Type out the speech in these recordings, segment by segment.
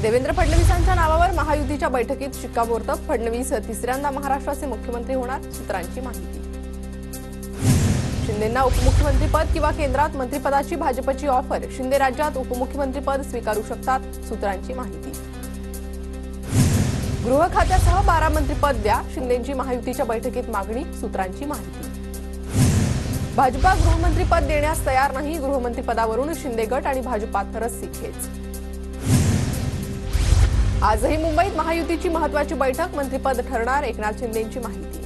देवेंद्र फडणवीसांच्या नावावर महायुतीच्या बैठकीत शिक्कामोर्तब। फडणवीस तिसऱ्यांदा महाराष्ट्राचे मुख्यमंत्री होणार, सूत्रांची माहिती। शिंदेंना उपमुख्यमंत्रीपद किंवा केंद्रात मंत्रिपदाची भाजपची ऑफर। शिंदे राज्यात उपमुख्यमंत्रीपद स्वीकारू शकतात, सूत्रांची माहिती। गृह खात्यासह 12 मंत्रिपद द्या, शिंदेंची महायुतीच्या बैठकीत मागणी, सूत्रांची माहिती। भाजपा गृहमंत्रीपद देण्यास तयार नाही, गृहमंत्रीपदावरून शिंदे गट आणि भाजपात रस्सीखेच। आजही मुंबईत महायुतीची महत्त्वाची बैठक, मंत्रिपद ठरणार, एकनाथ शिंदेंची माहिती।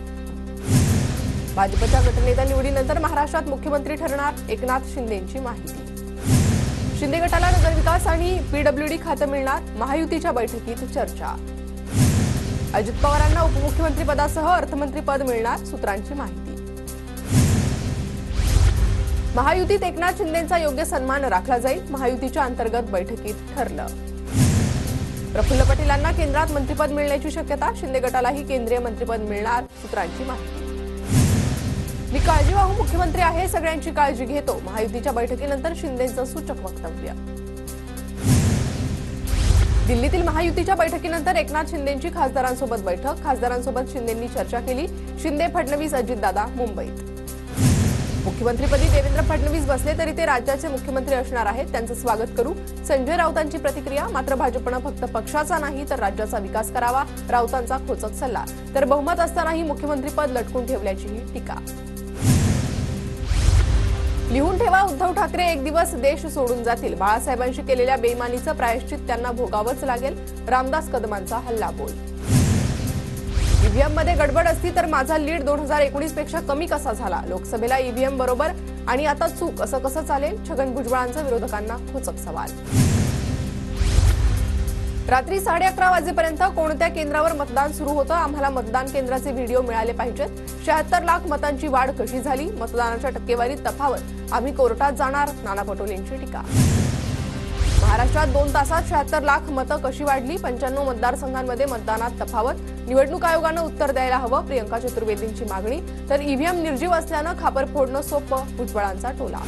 भाजपच्या गटनेता निवडीनंतर महाराष्ट्रात मुख्यमंत्री ठरणार, एकनाथ शिंदेंची माहिती। शिंदे गटाला नगरविकास आणि पीडब्ल्यूडी खातं मिळणार, महायुतीच्या बैठकीत चर्चा। अजित पवारांना उपमुख्यमंत्रीपदासह अर्थमंत्रीपद मिळणार, सूत्रांची माहिती। महायुतीत एकनाथ शिंदेंचा योग्य सन्मान राखला जाईल, महायुतीच्या अंतर्गत बैठकीत ठरलं। प्रफुल्ल पटेलांना केंद्रात मंत्रिपद मिळण्याची शक्यता, शिंदे गटालाही केंद्रीय मंत्रिपद मिळणार, सूत्रांची माहिती। मी काळजीवाहू मुख्यमंत्री आहे, सगळ्यांची काळजी घेतो, महायुतीच्या बैठकीनंतर शिंदेंचं सूचक वक्तव्य। दिल्लीतील महायुतीच्या बैठकीनंतर एकनाथ शिंदेंची खासदारांसोबत बैठक, खासदारांसोबत शिंदेंनी चर्चा केली। शिंदे, फडणवीस, अजितदादा मुंबईत। मुख्यमंत्रीपदी देवेंद्र फडणवीस बसले तरी ते राज्याचे मुख्यमंत्री असणार आहेत, त्यांचं स्वागत करू, संजय राऊतांची प्रतिक्रिया। मात्र भाजपनं फक्त पक्षाचा नाही तर राज्याचा विकास करावा, राऊतांचा खोचक सल्ला। तर बहुमत असतानाही मुख्यमंत्रीपद लटकून ठेवल्याचीही टीका। लिहून ठेवा, उद्धव ठाकरे एक दिवस देश सोडून जातील, बाळासाहेबांशी केलेल्या बेईमानीचं प्रायश्चित त्यांना भोगावंच लागेल, रामदास कदमांचा हल्लाबोल। ईव्हीएममध्ये गडबड असती तर माझा लीड 2019 पेक्षा कमी कसा झाला, लोकसभेला ईव्हीएम बरोबर आणि आता चूक, असं कसं चालेल, छगन भुजबळांचा विरोधकांना खोचक सवाल। रात्री 11:30 वाजेपर्यंत कोणत्या केंद्रावर मतदान सुरू होतं, आम्हाला मतदान केंद्राचे व्हिडिओ मिळाले पाहिजेत। 76 लाख मतांची वाढ कशी झाली, मतदानाच्या टक्केवारीत तफावत, आम्ही कोर्टात जाणार, नाना पटोलेंची टीका। महाराष्ट्रात 2 तासात 76 लाख मतं कशी वाढली, 95 मतदारसंघांमध्ये मतदानात तफावत, निवडणूक आयोगानं उत्तर द्यायला हवं, प्रियंका चतुर्वेदींची मागणी। तर ईव्हीएम निर्जीव असल्यानं खापर फोडणं सोपं, भुजबळांचा टोला।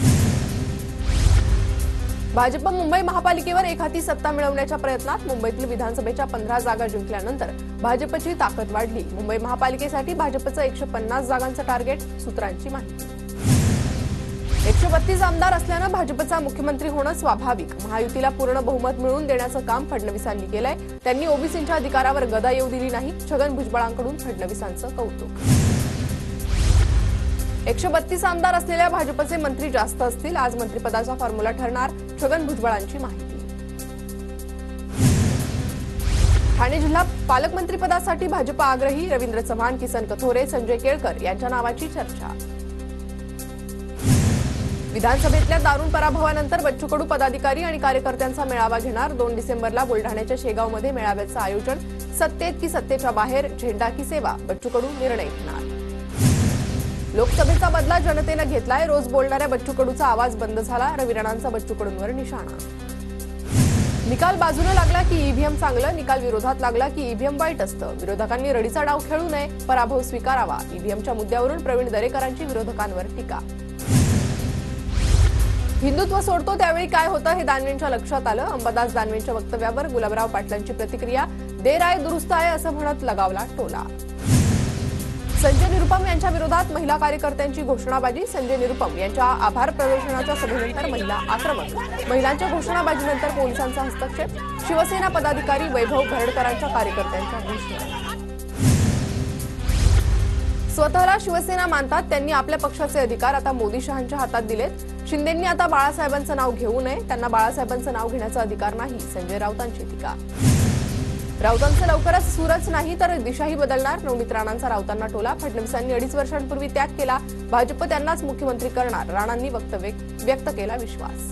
भाजप मुंबई महापालिकेवर एकहाती सत्ता मिळवण्याच्या प्रयत्नात, मुंबईतील विधानसभेच्या 15 जागा जिंकल्यानंतर भाजपची ताकद वाढली, मुंबई महापालिकेसाठी भाजपचं 150 जागांचं टार्गेट, सूत्रांची माहिती। 132 आमदार असल्यानं भाजपचा मुख्यमंत्री होणं स्वाभाविक, महायुतीला पूर्ण बहुमत मिळवून देण्याचं काम फडणवीसांनी केलंय, त्यांनी ओबीसींच्या अधिकारावर गदा येऊ दिली नाही, छगन भुजबळांकडून फडणवीसांचं कौतुक। 132 आमदार असलेल्या भाजपचे मंत्री जास्त असतील, आज मंत्रिपदाचा फॉर्म्युला ठरणार, छगन भुजबळांची माहिती। ठाणे जिल्हा पालकमंत्रीपदासाठी भाजप आग्रही, रवींद्र चव्हाण, किसन कथोरे, संजय केळकर यांच्या नावाची चर्चा। विधानसभेतल्या दारुण पराभवानंतर बच्चू कडू पदाधिकारी आणि कार्यकर्त्यांचा मेळावा घेणार, 2 डिसेंबरला बुलढाण्याच्या शेगावमध्ये मेळाव्याचं आयोजन। सत्तेत की सत्तेच्या बाहेर, झेंडा की सेवा, बच्चू कडू निर्णय घेणार। लोकसभेचा बदला जनतेनं घेतलाय, रोज बोलणाऱ्या बच्चू कडूचा आवाज बंद झाला, रवी राणांचा बच्चू कडूंवर निशाणा। निकाल बाजूला लागला की ईव्हीएम चांगलं, निकाल विरोधात लागला की ईव्हीएम वाईट असतं, विरोधकांनी रडीचा डाव खेळू नये, पराभव स्वीकारावा, ईव्हीएमच्या मुद्द्यावरून प्रवीण दरेकरांची विरोधकांवर टीका। हिंदुत्व सोडतो त्यावेळी काय होतं हे दानवेंच्या लक्षात आलं, अंबादास दानवेंच्या वक्तव्यावर गुलाबराव पाटलांची प्रतिक्रिया, देर आहे दुरुस्त आहे असं म्हणत लगावला टोला। संजय निरुपम यांच्या विरोधात महिला कार्यकर्त्यांची घोषणाबाजी, संजय निरुपम यांच्या आभार प्रदर्शनाच्या सभेनंतर महिला आक्रमक, महिलांच्या घोषणाबाजीनंतर पोलिसांचा हस्तक्षेप, शिवसेना पदाधिकारी वैभव भरडकरांच्या कार्यकर्त्यांच्या घोषणा। स्वतःला शिवसेना मानतात, त्यांनी आपल्या पक्षाचे अधिकार आता मोदी शहांच्या हातात दिलेत, शिंदेंनी आता बाळासाहेबांचं नाव घेऊ नये, त्यांना बाळासाहेबांचं नाव घेण्याचा अधिकार नाही, संजय राऊतांची टीका। राऊतांचं लवकरच सूरच नाही तर दिशाही बदलणार, नवनीत राणांचा राऊतांना टोला, फडणवीसांनी 2.5 वर्षांपूर्वी त्याग केला, भाजप त्यांनाच मुख्यमंत्री करणार, राणांनी व्यक्त केला विश्वास।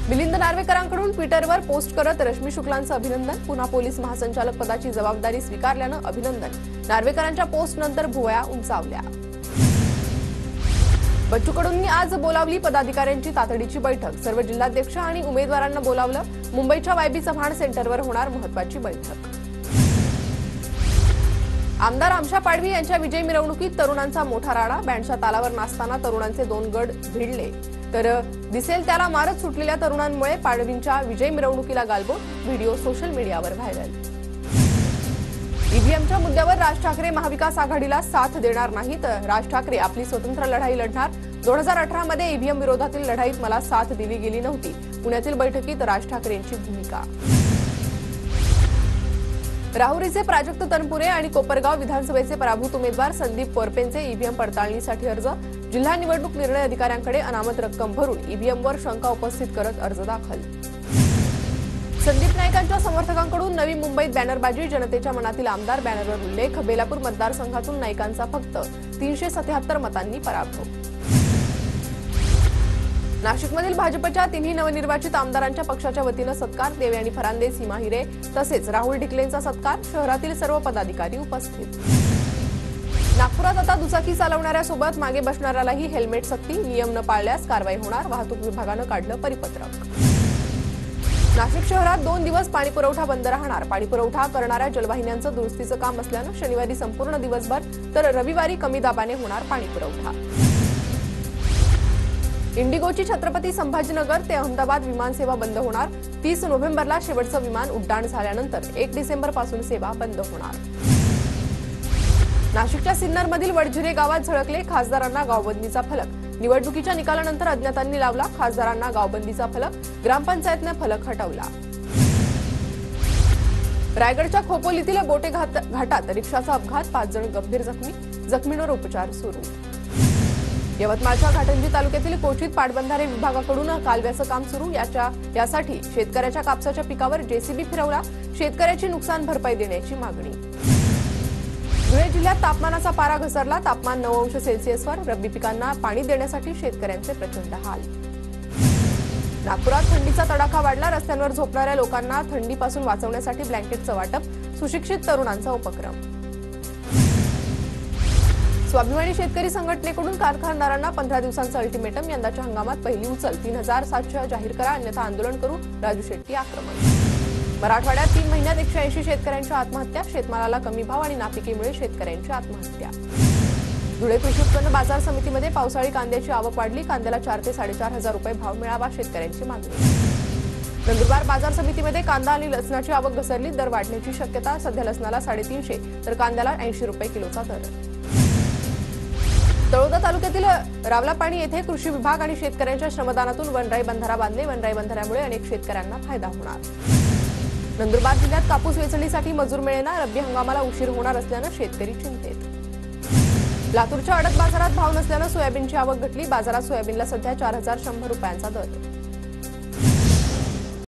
मिलिंद नार्वेकरांकडून ट्विटरवर पोस्ट करत रश्मी शुक्लांचं अभिनंदन, पुन्हा पोलीस महासंचालक पदाची जबाबदारी स्वीकारल्यानं अभिनंदन, नार्वेकरांच्या पोस्टनंतर भुवया उंचावल्या। बच्चू कडूंनी आज बोलावली पदाधिकाऱ्यांची तातडीची बैठक, सर्व जिल्हाध्यक्ष आणि उमेदवारांना बोलावलं, मुंबईच्या वायबी चव्हाण सेंटरवर होणार महत्त्वाची बैठक। आमदार आमशा पाडवी यांच्या विजय मिरवणुकीत तरुणांचा मोठा राडा, बँडच्या तालावर नाचताना तरुणांचे 2 गट भिडले, तर दिसेल त्याला मारत सुटलेल्या तरुणांमुळे पाडवींच्या विजय मिरवणुकीला गालबोट, व्हिडिओ सोशल मीडियावर व्हायरल. ईव्हीएमच्या मुद्द्यावर राज ठाकरे महाविकास आघाडीला साथ देणार नाहीत. राज ठाकरे आपली स्वतंत्र लढाई लढणार. 2018 मध्ये ईव्हीएम विरोधातील लढाईत मला साथ दिली गेली नव्हती. पुण्यातील बैठकीत राज ठाकरेंची भूमिका. राहुरीचे प्राजक्त तनपुरे आणि कोपरगाव विधानसभेचे पराभूत उमेदवार संदीप कोरपेंचे ईव्हीएम पडताळणीसाठी अर्ज. जिल्हा निवडणूक निर्णय अधिकाऱ्यांकडे अनामत रक्कम भरून ईव्हीएमवर शंका उपस्थित करत अर्ज दाखल. संदीप नाईकांच्या समर्थकांकडून नवी मुंबईत बॅनरबाजी. जनतेच्या मनातील आमदार बॅनरवर उल्लेख. बेलापूर मतदारसंघातून नाईकांचा फक्त 377 मतांनी पराभव. नाशिकमधील भाजपच्या तिन्ही नवनिर्वाचित आमदारांच्या पक्षाच्या वतीनं सत्कार. देवयानी फरांदे, सीमा हिरे तसेच राहुल ढिकलेंचा सत्कार. शहरातील सर्व पदाधिकारी उपस्थित. नागपुरात आता दुचाकी चालवणाऱ्यासोबत मागे बसणाऱ्यालाही हेल्मेट सक्ती. नियम न पाळल्यास कारवाई होणार. वाहतूक विभागानं काढलं परिपत्रक. नाशिक शहरात 2 दिवस पाणीपुरवठा बंद राहणार. पाणीपुरवठा करणाऱ्या जलवाहिन्यांचं दुरुस्तीचं काम असल्यानं शनिवारी संपूर्ण दिवसभर तर रविवारी कमी दाबाने होणार पाणीपुरवठा. इंडिगोची छत्रपती संभाजीनगर ते अहमदाबाद विमानसेवा बंद होणार. 30 नोव्हेंबरला शेवटचं विमान उड्डाण झाल्यानंतर 1 डिसेंबरपासून सेवा बंद होणार. नाशिकच्या सिन्नरमधील वडझिरे गावात झळकले खासदारांना गावबंदीचा फलक. निवडणुकीच्या निकालानंतर अज्ञातांनी लावला खासदारांना गावबंदीचा फलक. ग्रामपंचायतने फलक हटवला. रायगडच्या खोपोलीतील बोटे घाटात रिक्षाचा अपघात. 5 जण गंभीर जखमी. जखमींवर उपचार सुरू. यवतमाळच्या घाटंजी तालुक्यातील कोचित पाटबंधारे विभागाकडून कालव्याचं काम सुरू. यासाठी शेतकऱ्याच्या कापसाच्या पिकावर जेसीबी फिरवला. शेतकऱ्याची नुकसान भरपाई देण्याची मागणी. धुळे जिल्ह्यात तापमानाचा पारा घसरला. तापमान 9 अंश सेल्सिअसवर. रब्बी पिकांना पाणी देण्यासाठी शेतकऱ्यांचे प्रचंड हाल. नागपुरात थंडीचा तडाखा वाढला. रस्त्यांवर झोपणाऱ्या लोकांना थंडीपासून वाचवण्यासाठी ब्लँकेटचं वाटप. सुशिक्षित तरुणांचा उपक्रम. स्वाभिमानी शेतकरी संघटनेकडून कारखानदारांना 15 दिवसांचं अल्टिमेटम. यंदाच्या हंगामात पहिली उचल 3700 जाहीर करा, अन्यथा आंदोलन करू. राजू शेट्टी आक्रमण. मराठवाड्यात 3 महिन्यात 180 शेतकऱ्यांच्या आत्महत्या. शेतमालाला कमी भाव आणि नापिकीमुळे शेतकऱ्यांची आत्महत्या. धुळे कृषी उत्पन्न बाजार समितीमध्ये पावसाळी कांद्याची आवक वाढली. कांद्याला 4 ते 4.5 रुपये भाव मिळावा, शेतकऱ्यांची मागणी. नंदुरबार बाजार समितीमध्ये कांदा आणि लसणाची आवक घसरली. दर वाढण्याची शक्यता. सध्या लसणाला 350 तर कांद्याला 80 रुपये किलोचा दर. तळोदा तालुक्यातील रावलापाणी येथे कृषी विभाग आणि शेतकऱ्यांच्या श्रमदानातून वनराई बंधारा बांधले. वनराई बंधाऱ्यामुळे अनेक शेतकऱ्यांना फायदा होणार. नंदुरबार जिल्ह्यात कापूस वेचणीसाठी मजूर मिळेना. रब्बी हंगामाला उशीर होणार असल्यानं शेतकरी चिंतेत. लातूरच्या अडत बाजारात भाव नसल्यानं सोयाबीनची आवक घटली. बाजारात सोयाबीनला सध्या 4100 रुपयांचा दर.